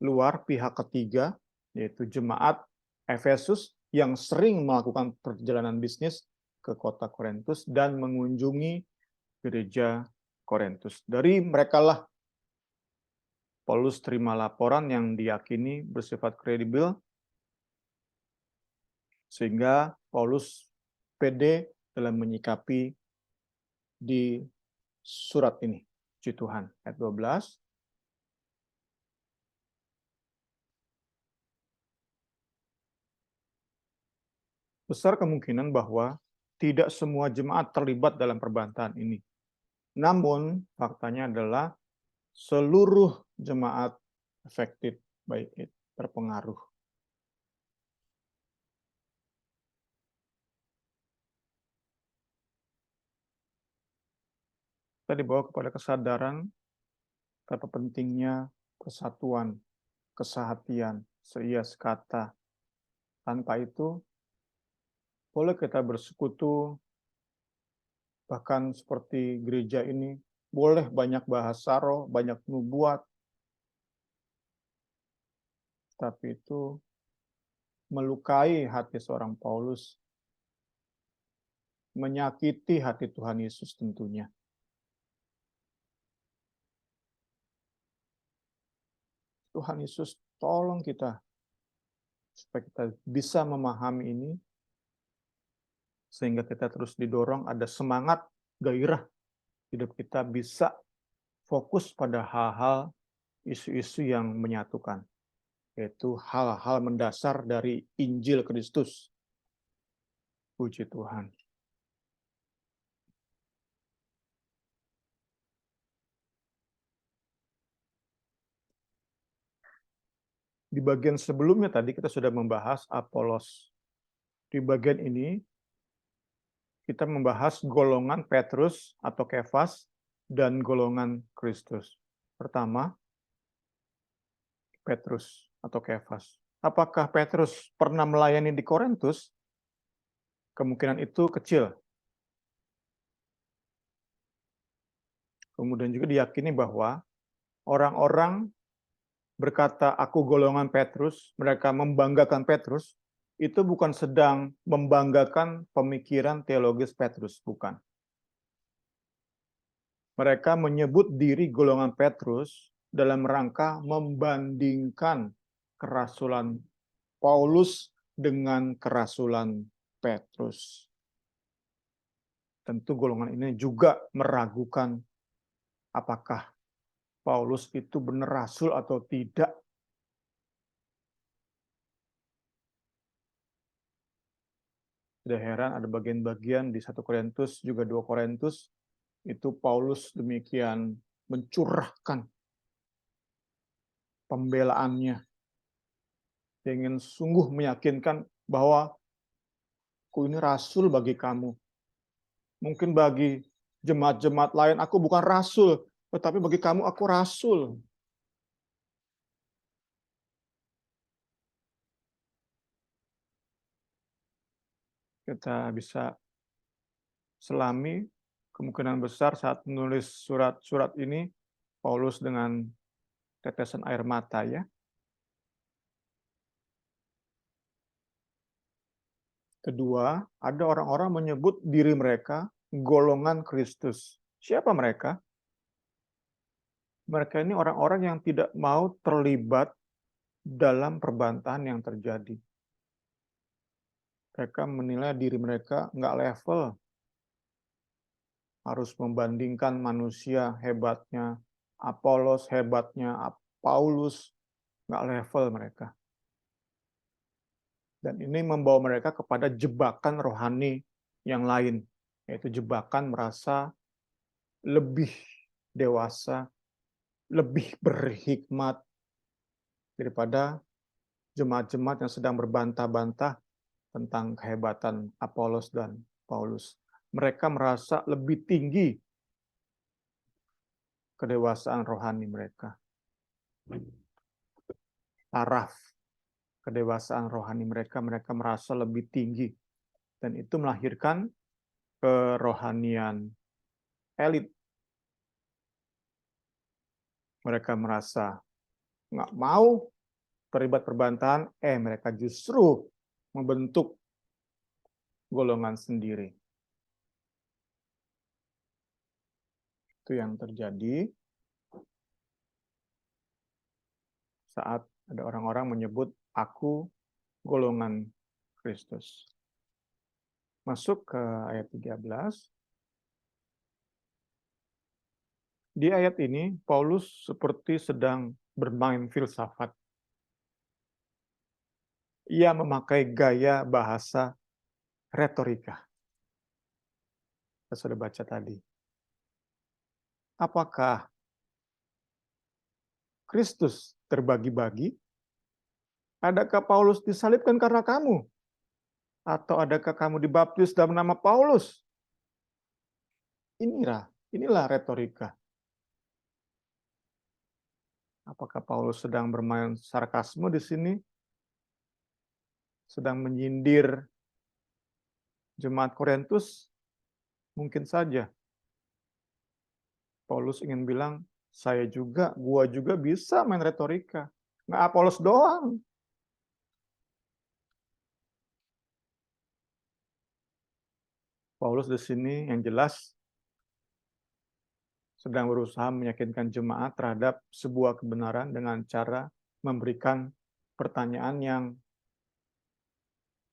luar, pihak ketiga, yaitu jemaat Efesus yang sering melakukan perjalanan bisnis ke kota Korintus dan mengunjungi gereja Korintus. Dari merekalah Paulus terima laporan yang diyakini bersifat kredibel, sehingga Paulus pede dalam menyikapi di surat ini. Puji Tuhan. Ayat 12. Besar kemungkinan bahwa tidak semua jemaat terlibat dalam perbantahan ini. Namun, faktanya adalah seluruh jemaat affected by it, terpengaruh. Kita dibawa kepada kesadaran betapa pentingnya persatuan, kesehatian, seia sekata. Tanpa itu, boleh kita bersekutu, bahkan seperti gereja ini, boleh banyak bahasa roh, banyak nubuat, tapi itu melukai hati seorang Paulus, menyakiti hati Tuhan Yesus tentunya. Tuhan Yesus tolong kita supaya kita bisa memahami ini, sehingga kita terus didorong ada semangat, gairah, hidup kita bisa fokus pada hal-hal, isu-isu yang menyatukan, yaitu hal-hal mendasar dari Injil Kristus. Puji Tuhan. Di bagian sebelumnya tadi kita sudah membahas Apolos. Di bagian ini kita membahas golongan Petrus atau Kefas dan golongan Kristus. Pertama, Petrus atau Kefas. Apakah Petrus pernah melayani di Korintus? Kemungkinan itu kecil. Kemudian juga diyakini bahwa orang-orang berkata, aku golongan Petrus, mereka membanggakan Petrus, itu bukan sedang membanggakan pemikiran teologis Petrus, bukan. Mereka menyebut diri golongan Petrus dalam rangka membandingkan kerasulan Paulus dengan kerasulan Petrus. Tentu golongan ini juga meragukan apakah Paulus itu benar rasul atau tidak. Tidak heran ada bagian-bagian di 1 Korintus, juga 2 Korintus, itu Paulus demikian mencurahkan pembelaannya. Dia ingin sungguh meyakinkan bahwa aku ini rasul bagi kamu. Mungkin bagi jemaat-jemaat lain, aku bukan rasul, tetapi bagi kamu aku rasul. Kita bisa selami kemungkinan besar saat menulis surat-surat ini, Paulus dengan tetesan air mata ya. Kedua, ada orang-orang menyebut diri mereka golongan Kristus. Siapa mereka? Mereka ini orang-orang yang tidak mau terlibat dalam perbantahan yang terjadi. Mereka menilai diri mereka nggak level. Harus membandingkan manusia hebatnya, Apolos hebatnya, Paulus, nggak level mereka. Dan ini membawa mereka kepada jebakan rohani yang lain, yaitu jebakan merasa lebih dewasa, lebih berhikmat daripada jemaat-jemaat yang sedang berbantah-bantah tentang kehebatan Apolos dan Paulus. Mereka merasa lebih tinggi kedewasaan rohani mereka. Taraf, kedewasaan rohani mereka, mereka merasa lebih tinggi. Dan itu melahirkan kerohanian elit. Mereka merasa nggak mau terlibat perbantahan, mereka justru membentuk golongan sendiri. Itu yang terjadi saat ada orang-orang menyebut aku golongan Kristus. Masuk ke ayat 13. Di ayat ini, Paulus seperti sedang bermain filsafat. Ia memakai gaya bahasa retorika. Kita sudah baca tadi. Apakah Kristus terbagi-bagi? Adakah Paulus disalibkan karena kamu? Atau adakah kamu dibaptis dalam nama Paulus? Inilah retorika. Apakah Paulus sedang bermain sarkasme di sini? Sedang menyindir jemaat Korintus? Mungkin saja. Paulus ingin bilang, gua juga bisa main retorika. Nggak Apolos doang. Paulus di sini yang jelas sedang berusaha meyakinkan jemaat terhadap sebuah kebenaran dengan cara memberikan pertanyaan yang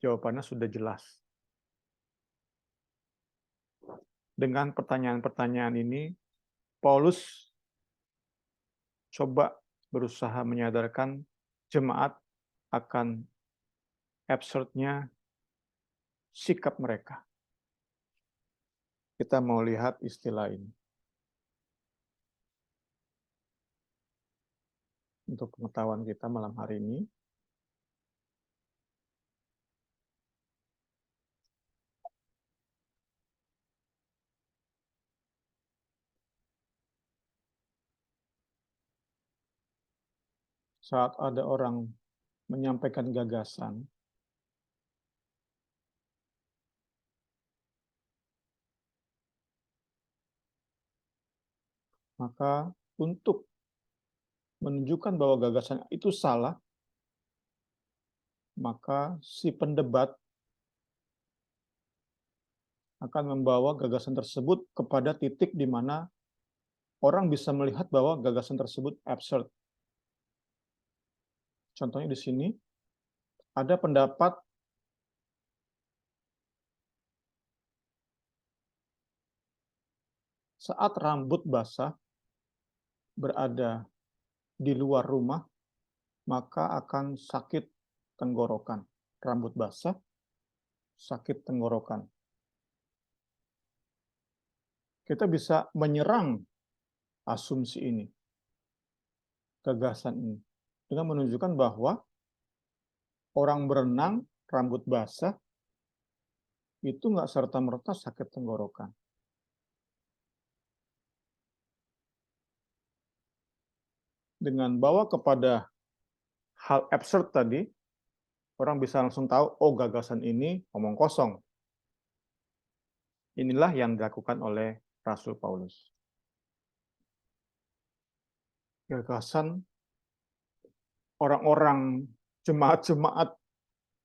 jawabannya sudah jelas. Dengan pertanyaan-pertanyaan ini, Paulus coba berusaha menyadarkan jemaat akan absurdnya sikap mereka. Kita mau lihat istilah ini. Untuk pengetahuan kita malam hari ini, saat ada orang menyampaikan gagasan, maka untuk menunjukkan bahwa gagasan itu salah, maka si pendebat akan membawa gagasan tersebut kepada titik di mana orang bisa melihat bahwa gagasan tersebut absurd. Contohnya di sini, ada pendapat saat rambut basah berada di luar rumah, maka akan sakit tenggorokan. Rambut basah, sakit tenggorokan. Kita bisa menyerang asumsi ini, gagasan ini, dengan menunjukkan bahwa orang berenang rambut basah itu nggak serta-merta sakit tenggorokan. Dengan bawa kepada hal absurd tadi, orang bisa langsung tahu, oh gagasan ini omong kosong. Inilah yang dilakukan oleh Rasul Paulus. Gagasan orang-orang jemaat-jemaat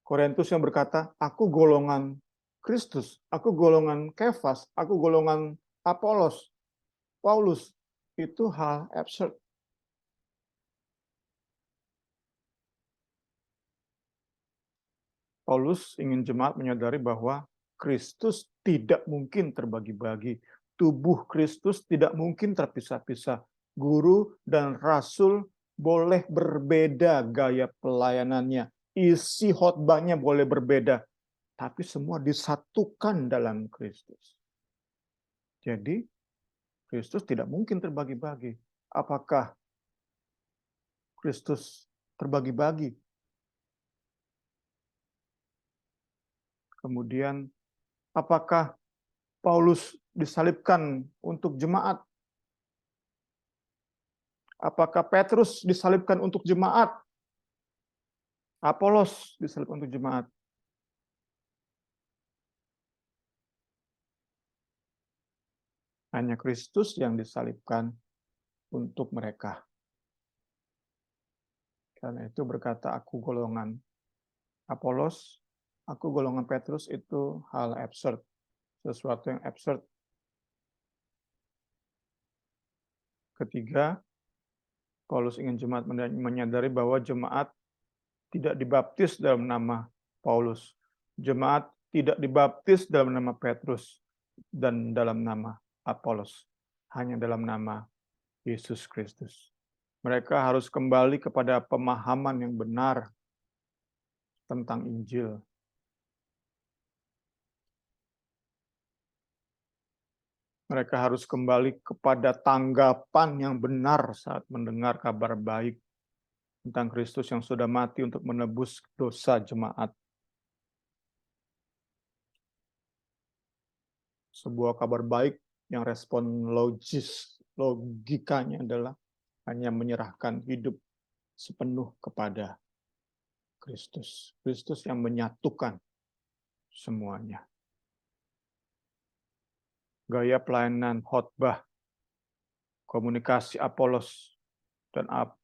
Korintus yang berkata, aku golongan Kristus, aku golongan Kefas, aku golongan Apolos, Paulus, itu hal absurd. Paulus ingin jemaat menyadari bahwa Kristus tidak mungkin terbagi-bagi. Tubuh Kristus tidak mungkin terpisah-pisah. Guru dan rasul boleh berbeda gaya pelayanannya. Isi khotbahnya boleh berbeda. Tapi semua disatukan dalam Kristus. Jadi, Kristus tidak mungkin terbagi-bagi. Apakah Kristus terbagi-bagi? Kemudian, apakah Paulus disalibkan untuk jemaat? Apakah Petrus disalibkan untuk jemaat? Apolos disalibkan untuk jemaat. Hanya Kristus yang disalibkan untuk mereka. Karena itu berkata, aku golongan Apolos, aku golongan Petrus, itu hal absurd. Sesuatu yang absurd. Ketiga, Paulus ingin jemaat menyadari bahwa jemaat tidak dibaptis dalam nama Paulus. Jemaat tidak dibaptis dalam nama Petrus dan dalam nama Apolos. Hanya dalam nama Yesus Kristus. Mereka harus kembali kepada pemahaman yang benar tentang Injil. Mereka harus kembali kepada tanggapan yang benar saat mendengar kabar baik tentang Kristus yang sudah mati untuk menebus dosa jemaat. Sebuah kabar baik yang respon logikanya adalah hanya menyerahkan hidup sepenuh kepada Kristus. Kristus yang menyatukan semuanya. Gaya pelayanan khotbah, komunikasi Apolos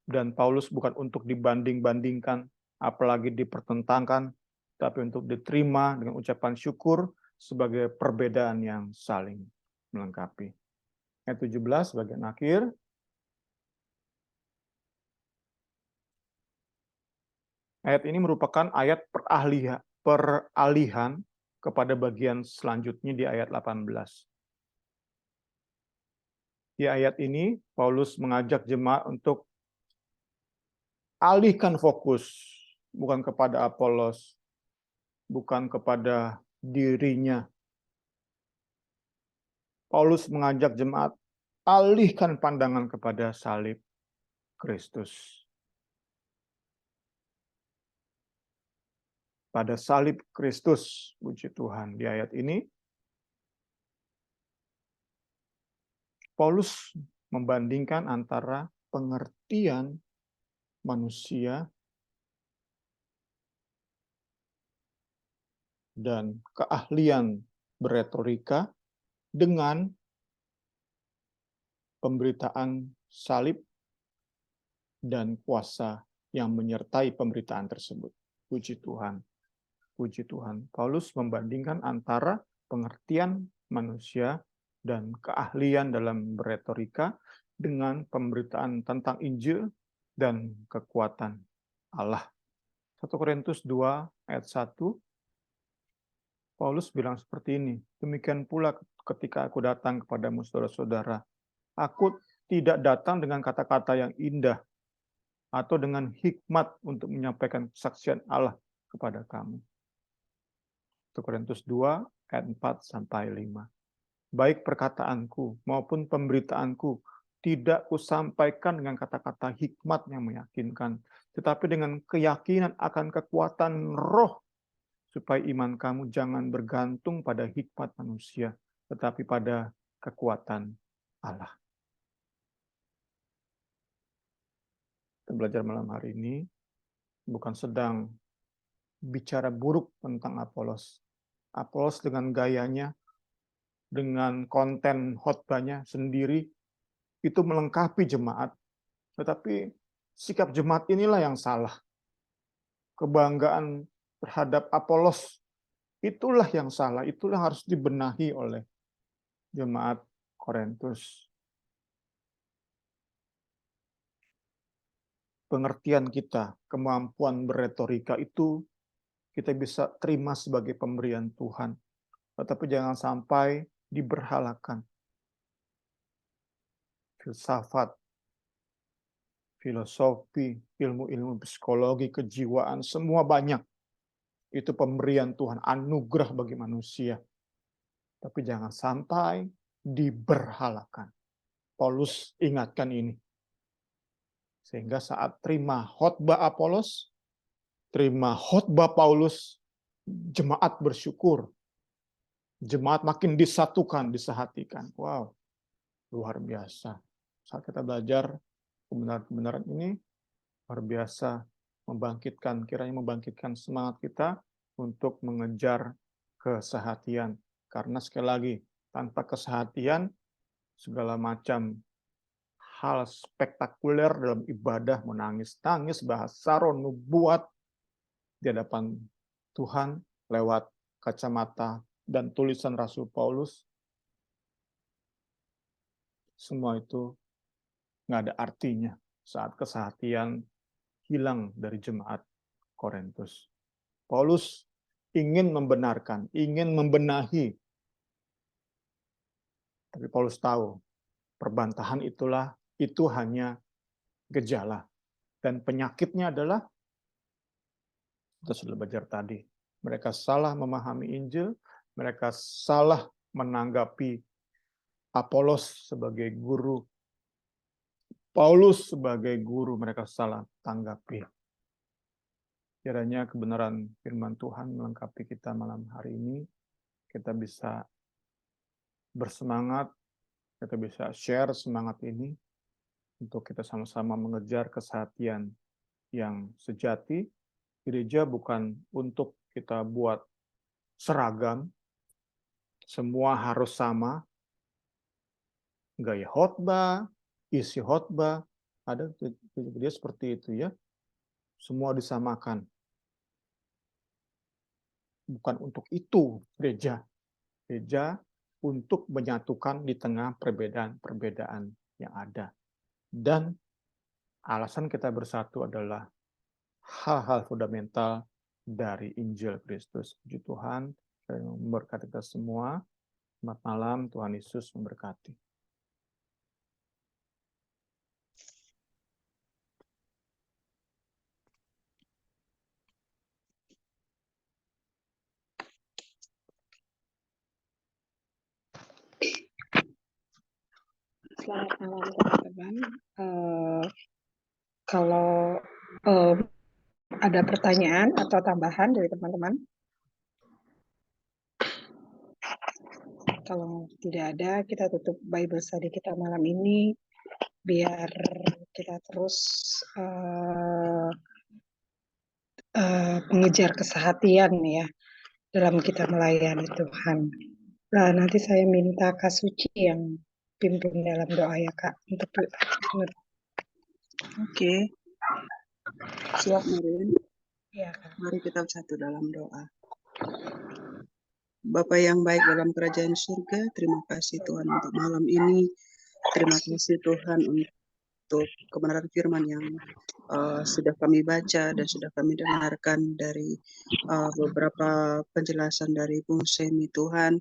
dan Paulus bukan untuk dibanding-bandingkan, apalagi dipertentangkan, tapi untuk diterima dengan ucapan syukur sebagai perbedaan yang saling melengkapi. Ayat 17 bagian akhir. Ayat ini merupakan ayat peralihan kepada bagian selanjutnya di ayat 18. Di ayat ini, Paulus mengajak jemaat untuk alihkan fokus, bukan kepada Apolos, bukan kepada dirinya. Paulus mengajak jemaat, alihkan pandangan kepada salib Kristus. Pada salib Kristus, puji Tuhan, di ayat ini, Paulus membandingkan antara pengertian manusia dan keahlian beretorika dengan pemberitaan salib dan kuasa yang menyertai pemberitaan tersebut. Puji Tuhan. Puji Tuhan. Paulus membandingkan antara pengertian manusia dan keahlian dalam beretorika dengan pemberitaan tentang Injil dan kekuatan Allah. 1 Korintus 2 ayat 1, Paulus bilang seperti ini, demikian pula ketika aku datang kepadamu saudara-saudara, aku tidak datang dengan kata-kata yang indah atau dengan hikmat untuk menyampaikan kesaksian Allah kepada kamu. 1 Korintus 2 ayat 4-5. Baik perkataanku maupun pemberitaanku tidak kusampaikan dengan kata-kata hikmat yang meyakinkan, tetapi dengan keyakinan akan kekuatan roh, supaya iman kamu jangan bergantung pada hikmat manusia, tetapi pada kekuatan Allah. Kita belajar malam hari ini bukan sedang bicara buruk tentang Apolos. Apolos dengan gayanya, dengan konten khotbahnya sendiri, itu melengkapi jemaat. Tetapi sikap jemaat inilah yang salah. Kebanggaan terhadap Apolos, itulah yang salah. Itulah yang harus dibenahi oleh jemaat Korintus. Pengertian kita, kemampuan beretorika itu kita bisa terima sebagai pemberian Tuhan. Tetapi jangan sampai diberhalakan. Filsafat, filosofi, ilmu-ilmu psikologi, kejiwaan, semua banyak. Itu pemberian Tuhan, anugerah bagi manusia. Tapi jangan sampai diberhalakan. Paulus ingatkan ini. Sehingga saat terima khotbah Apolos, terima khotbah Paulus, jemaat bersyukur. Jemaat makin disatukan, disehatikan. Wow, luar biasa. Saat kita belajar kebenaran-kebenaran ini, luar biasa. kiranya membangkitkan semangat kita untuk mengejar kesehatian. Karena sekali lagi, tanpa kesehatian, segala macam hal spektakuler dalam ibadah, menangis-tangis, bahasa roh, nubuat di hadapan Tuhan lewat kacamata dan tulisan Rasul Paulus, semua itu nggak ada artinya saat kesehatian hilang dari jemaat Korintus. Paulus ingin membenarkan, ingin membenahi, tapi Paulus tahu perbantahan itu hanya gejala. Dan penyakitnya adalah, kita sudah belajar tadi, mereka salah memahami Injil, mereka salah menanggapi Apolos sebagai guru, Paulus sebagai guru, mereka salah tanggapi. Kiranya kebenaran firman Tuhan melengkapi kita malam hari ini, kita bisa bersemangat, kita bisa share semangat ini, untuk kita sama-sama mengejar kesehatian yang sejati. Gereja bukan untuk kita buat seragam, semua harus sama, gaya khotbah, isi khotbah, ada dia seperti itu ya, semua disamakan. Bukan untuk itu gereja untuk menyatukan di tengah perbedaan-perbedaan yang ada. Dan alasan kita bersatu adalah hal-hal fundamental dari Injil Kristus. Puji Tuhan, saya memberkati kita semua. Selamat malam, Tuhan Yesus memberkati. Selamat malam teman-teman. Kalau ada pertanyaan atau tambahan dari teman-teman? Kalau tidak ada, kita tutup Bible study kita malam ini, biar kita terus mengejar kesehatian ya dalam kita melayani Tuhan. Nah, nanti saya minta Kak Suci yang pimpin dalam doa ya Kak, untuk Oke. Siap, Marin. ya, Kak. Mari kita bersatu dalam doa. Bapa yang baik dalam kerajaan surga, terima kasih Tuhan untuk malam ini. Terima kasih Tuhan untuk kebenaran firman yang sudah kami baca dan sudah kami dengarkan dari beberapa penjelasan dari Bung Semi Tuhan.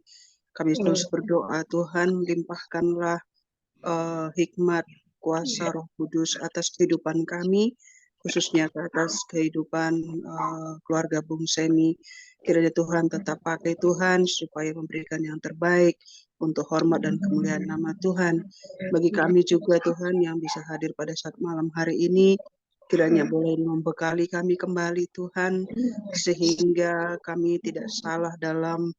Kami terus berdoa Tuhan, limpahkanlah hikmat, kuasa Roh Kudus atas kehidupan kami, khususnya ke atas kehidupan keluarga Bung Semi. Kiranya Tuhan tetap pakai Tuhan supaya memberikan yang terbaik untuk hormat dan kemuliaan nama Tuhan. Bagi kami juga Tuhan yang bisa hadir pada saat malam hari ini, kiranya boleh membekali kami kembali Tuhan, sehingga kami tidak salah dalam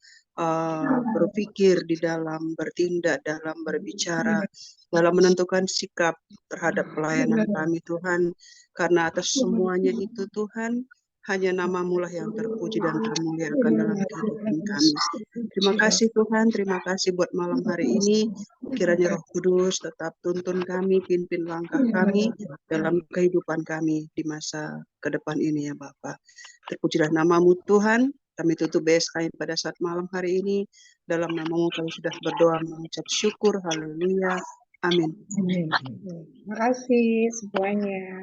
berpikir, di dalam bertindak, dalam berbicara, dalam menentukan sikap terhadap pelayanan kami Tuhan. Karena atas semuanya itu Tuhan, hanya nama-Mu lah yang terpuji dan termuliakan dalam kehidupan kami. Terima kasih Tuhan, terima kasih buat malam hari ini. Kiranya Roh Kudus tetap tuntun kami, pimpin langkah kami dalam kehidupan kami di masa ke depan ini ya Bapa. Terpujilah nama-Mu Tuhan. Kami tutup BSK pada saat malam hari ini. Dalam nama-Mu kami sudah berdoa mengucap syukur. Haleluya. Amin. Terima kasih semuanya.